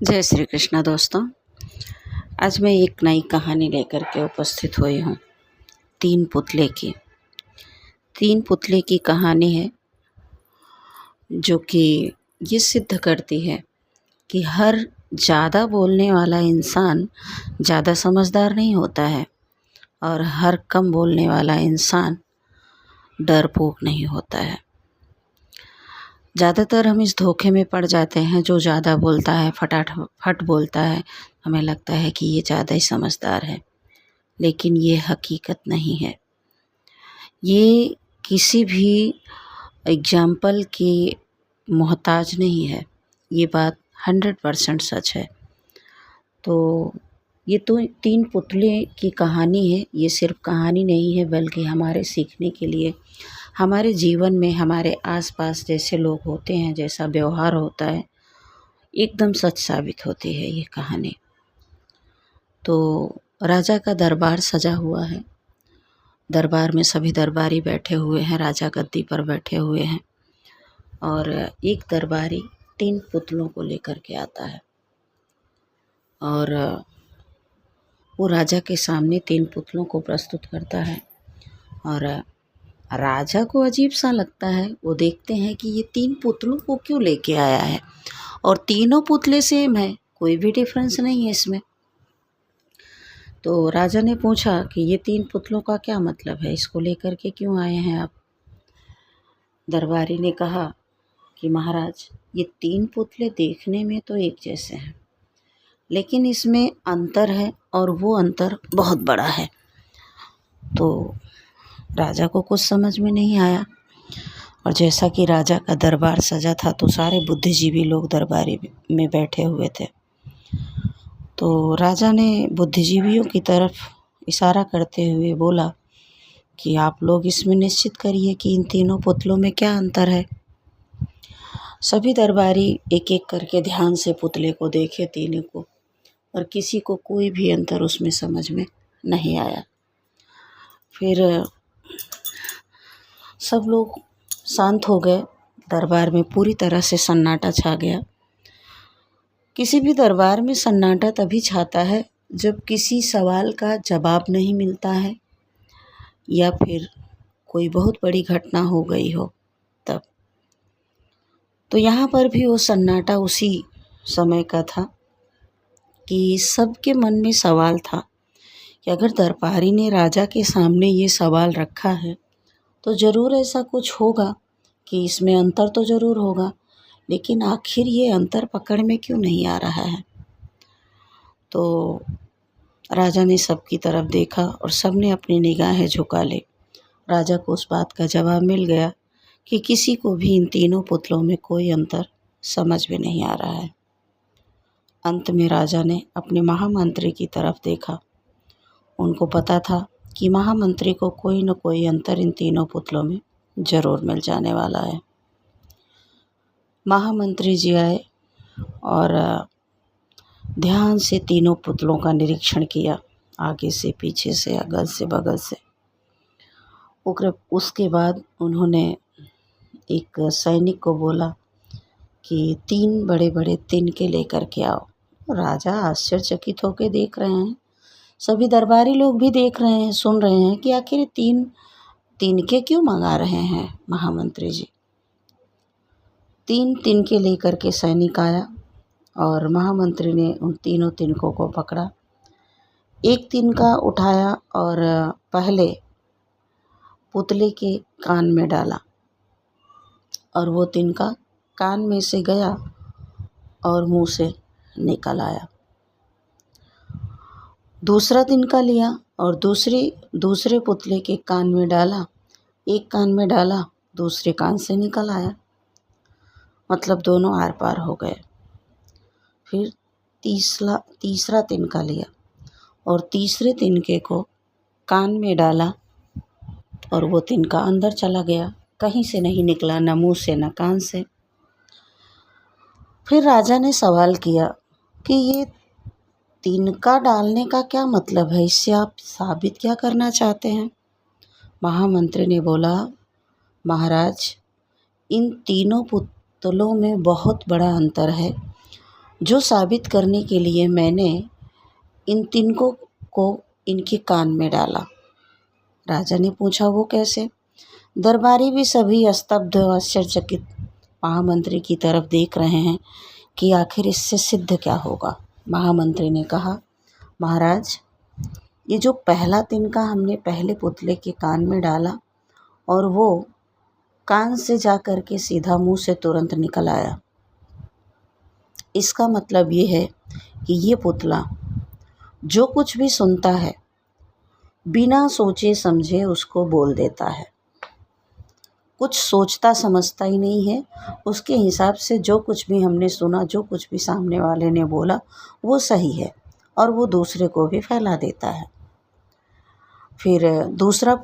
जय श्री कृष्णा दोस्तों। आज मैं एक नई कहानी लेकर के उपस्थित हुई हूँ। तीन पुतले की कहानी है जो कि ये सिद्ध करती है कि हर ज़्यादा बोलने वाला इंसान ज़्यादा समझदार नहीं होता है और हर कम बोलने वाला इंसान डरपोक नहीं होता है। ज़्यादातर हम इस धोखे में पड़ जाते हैं, जो ज़्यादा बोलता है, फटाफट बोलता है, हमें लगता है कि ये ज़्यादा ही समझदार है, लेकिन ये हकीकत नहीं है। ये किसी भी एग्जाम्पल की मोहताज नहीं है। ये बात 100% सच है। तो ये तो तीन पुतले की कहानी है। ये सिर्फ कहानी नहीं है, बल्कि हमारे सीखने के लिए, हमारे जीवन में हमारे आसपास जैसे लोग होते हैं, जैसा व्यवहार होता है, एकदम सच साबित होती है ये कहानी। तो राजा का दरबार सजा हुआ है। दरबार में सभी दरबारी बैठे हुए हैं, राजा गद्दी पर बैठे हुए हैं और एक दरबारी तीन पुतलों को लेकर के आता है और वो राजा के सामने तीन पुतलों को प्रस्तुत करता है। और राजा को अजीब सा लगता है। वो देखते हैं कि ये तीन पुतलों को क्यों लेके आया है और तीनों पुतले सेम है, कोई भी डिफरेंस नहीं है इसमें। तो राजा ने पूछा कि ये तीन पुतलों का क्या मतलब है, इसको लेकर के क्यों आए हैं आप? दरबारी ने कहा कि महाराज, ये तीन पुतले देखने में तो एक जैसे हैं, लेकिन इसमें अंतर है और वो अंतर बहुत बड़ा है। तो राजा को कुछ समझ में नहीं आया और जैसा कि राजा का दरबार सजा था तो सारे बुद्धिजीवी लोग दरबारी में बैठे हुए थे। तो राजा ने बुद्धिजीवियों की तरफ इशारा करते हुए बोला कि आप लोग इसमें निश्चित करिए कि इन तीनों पुतलों में क्या अंतर है। सभी दरबारी एक एक करके ध्यान से पुतले को देखे, तीनों को, और किसी को कोई भी अंतर उसमें समझ में नहीं आया। फिर सब लोग शांत हो गए। दरबार में पूरी तरह से सन्नाटा छा गया। किसी भी दरबार में सन्नाटा तभी छाता है जब किसी सवाल का जवाब नहीं मिलता है या फिर कोई बहुत बड़ी घटना हो गई हो तब। तो यहाँ पर भी वो सन्नाटा उसी समय का था कि सबके मन में सवाल था कि अगर दरबारी ने राजा के सामने ये सवाल रखा है तो ज़रूर ऐसा कुछ होगा कि इसमें अंतर तो ज़रूर होगा, लेकिन आखिर ये अंतर पकड़ में क्यों नहीं आ रहा है। तो राजा ने सबकी तरफ देखा और सबने अपनी निगाहें झुका ली। राजा को उस बात का जवाब मिल गया कि किसी को भी इन तीनों पुतलों में कोई अंतर समझ में नहीं आ रहा है। अंत में राजा ने अपने महामंत्री की तरफ देखा। उनको पता था कि महामंत्री को कोई न कोई अंतर इन तीनों पुतलों में ज़रूर मिल जाने वाला है। महामंत्री जी आए और ध्यान से तीनों पुतलों का निरीक्षण किया, आगे से, पीछे से, अगल से, बगल से। उसके बाद उन्होंने एक सैनिक को बोला कि तीन बड़े बड़े तिनके लेकर के आओ। राजा आश्चर्यचकित होकर देख रहे हैं, सभी दरबारी लोग भी देख रहे हैं, सुन रहे हैं कि आखिर तीन तिनके क्यों मंगा रहे हैं महामंत्री जी। तीन तिनके लेकर के सैनिक आया और महामंत्री ने उन तीनों तिनकों को पकड़ा। एक तिनका उठाया और पहले पुतले के कान में डाला और वो तिनका कान में से गया और मुंह से निकल आया। दूसरा तिनका लिया और दूसरे पुतले के कान में डाला। एक कान में डाला, दूसरे कान से निकल आया, मतलब दोनों आर पार हो गए। फिर तीसरा तिनका लिया और तीसरे तिनके को कान में डाला और वो तिनका अंदर चला गया, कहीं से नहीं निकला, न मुंह से न कान से। फिर राजा ने सवाल किया कि ये तिनका डालने का क्या मतलब है, इससे आप साबित क्या करना चाहते हैं? महामंत्री ने बोला, महाराज, इन तीनों पुतलों में बहुत बड़ा अंतर है जो साबित करने के लिए मैंने इन तिनकों को इनके कान में डाला। राजा ने पूछा, वो कैसे? दरबारी भी सभी स्तब्ध और आश्चर्यचकित महामंत्री की तरफ देख रहे हैं कि आखिर इससे सिद्ध क्या होगा। महामंत्री ने कहा, महाराज, ये जो पहला तिनका हमने पहले पुतले के कान में डाला और वो कान से जा कर के सीधा मुंह से तुरंत निकल आया, इसका मतलब ये है कि ये पुतला जो कुछ भी सुनता है बिना सोचे समझे उसको बोल देता है। कुछ सोचता समझता ही नहीं है, उसके हिसाब से जो कुछ भी हमने सुना, जो कुछ भी सामने वाले ने बोला वो सही है और वो दूसरे को भी फैला देता है। फिर दूसरे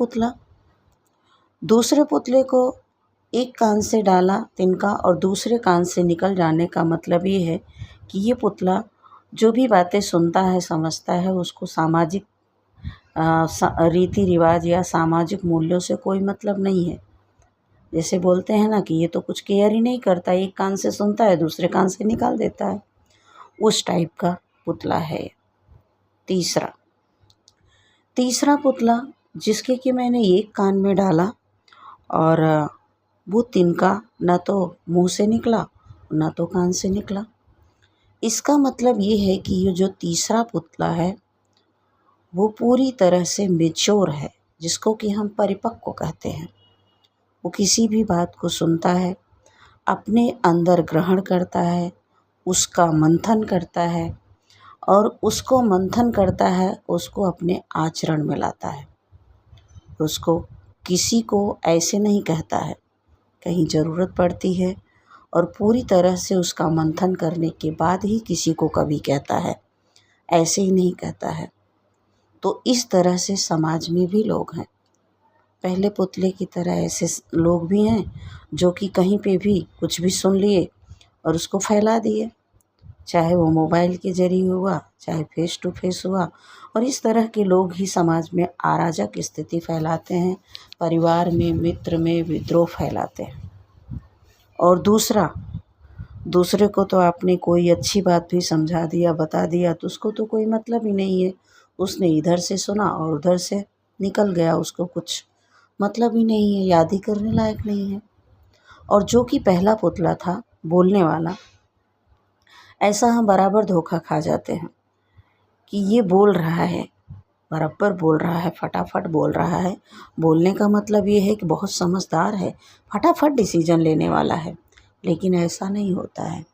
पुतले को एक कान से डाला तिनका और दूसरे कान से निकल जाने का मतलब ये है कि ये पुतला जो भी बातें सुनता है समझता है उसको सामाजिक रीति रिवाज या सामाजिक मूल्यों से कोई मतलब नहीं है। जैसे बोलते हैं ना कि ये तो कुछ केयर ही नहीं करता, एक कान से सुनता है दूसरे कान से निकाल देता है, उस टाइप का पुतला है। तीसरा पुतला जिसके कि मैंने एक कान में डाला और वो तिनका न तो मुंह से निकला न तो कान से निकला। इसका मतलब ये है कि ये जो तीसरा पुतला है वो पूरी तरह से मैच्योर है, जिसको कि हम परिपक्व कहते हैं। वो किसी भी बात को सुनता है, अपने अंदर ग्रहण करता है, उसका मंथन करता है और उसको मंथन करता है, उसको अपने आचरण में लाता है। उसको किसी को ऐसे नहीं कहता है, कहीं ज़रूरत पड़ती है और पूरी तरह से उसका मंथन करने के बाद ही किसी को कभी कहता है, ऐसे ही नहीं कहता है। तो इस तरह से समाज में भी लोग हैं। पहले पुतले की तरह ऐसे लोग भी हैं जो कि कहीं पे भी कुछ भी सुन लिए और उसको फैला दिए, चाहे वो मोबाइल के जरिए हुआ, चाहे फेस टू फेस हुआ। और इस तरह के लोग ही समाज में अराजक स्थिति फैलाते हैं, परिवार में, मित्र में विद्रोह फैलाते हैं। और दूसरे को तो आपने कोई अच्छी बात भी समझा दिया, बता दिया, तो उसको तो कोई मतलब ही नहीं है। उसने इधर से सुना और उधर से निकल गया, उसको कुछ मतलब ही नहीं है, याद ही करने लायक नहीं है। और जो कि पहला पुतला था बोलने वाला, ऐसा हम बराबर धोखा खा जाते हैं कि ये बोल रहा है, बराबर बोल रहा है, फटाफट बोल रहा है। बोलने का मतलब ये है कि बहुत समझदार है, फटाफट डिसीजन लेने वाला है, लेकिन ऐसा नहीं होता है।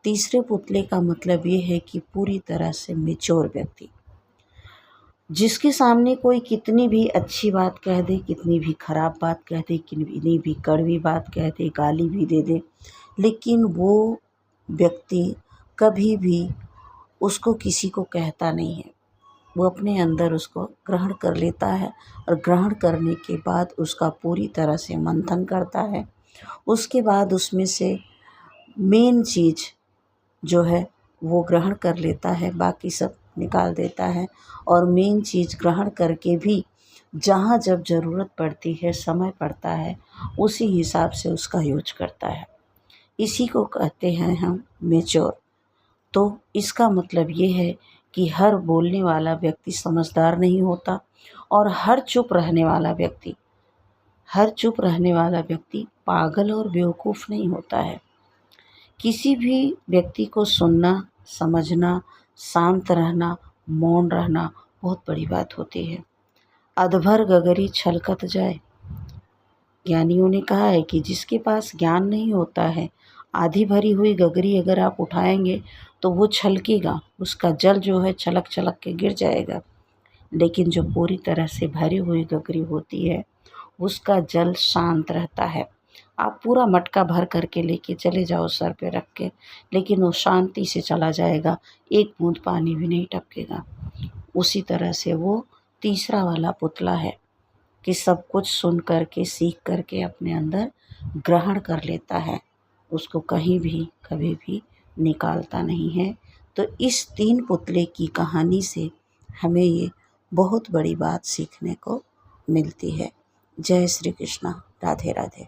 तीसरे पुतले का मतलब ये है कि पूरी तरह से मैच्योर व्यक्ति, जिसके सामने कोई कितनी भी अच्छी बात कह दे, कितनी भी खराब बात कह दे, कितनी भी कड़वी बात कह दे, गाली भी दे दे, लेकिन वो व्यक्ति कभी भी उसको किसी को कहता नहीं है। वो अपने अंदर उसको ग्रहण कर लेता है और ग्रहण करने के बाद उसका पूरी तरह से मंथन करता है। उसके बाद उसमें से मेन चीज़ जो है वो ग्रहण कर लेता है, बाकी सब निकाल देता है। और मेन चीज़ ग्रहण करके भी जहाँ जब ज़रूरत पड़ती है, समय पड़ता है, उसी हिसाब से उसका यूज करता है। इसी को कहते हैं हम मैच्योर। तो इसका मतलब ये है कि हर बोलने वाला व्यक्ति समझदार नहीं होता और हर चुप रहने वाला व्यक्ति पागल और बेवकूफ़ नहीं होता है। किसी भी व्यक्ति को सुनना, समझना, शांत रहना, मौन रहना बहुत बड़ी बात होती है। अधभर गगरी छलकत जाए। ज्ञानियों ने कहा है कि जिसके पास ज्ञान नहीं होता है, आधी भरी हुई गगरी अगर आप उठाएंगे तो वो छलकेगा, उसका जल जो है छलक छलक के गिर जाएगा। लेकिन जो पूरी तरह से भरी हुई गगरी होती है उसका जल शांत रहता है। आप पूरा मटका भर करके लेके चले जाओ सर पे रख के, लेकिन वो शांति से चला जाएगा, एक बूंद पानी भी नहीं टपकेगा। उसी तरह से वो तीसरा वाला पुतला है कि सब कुछ सुन करके, सीख करके अपने अंदर ग्रहण कर लेता है, उसको कहीं भी कभी भी निकालता नहीं है। तो इस 3 पुतले की कहानी से हमें ये बहुत बड़ी बात सीखने को मिलती है। जय श्री कृष्णा, राधे राधे।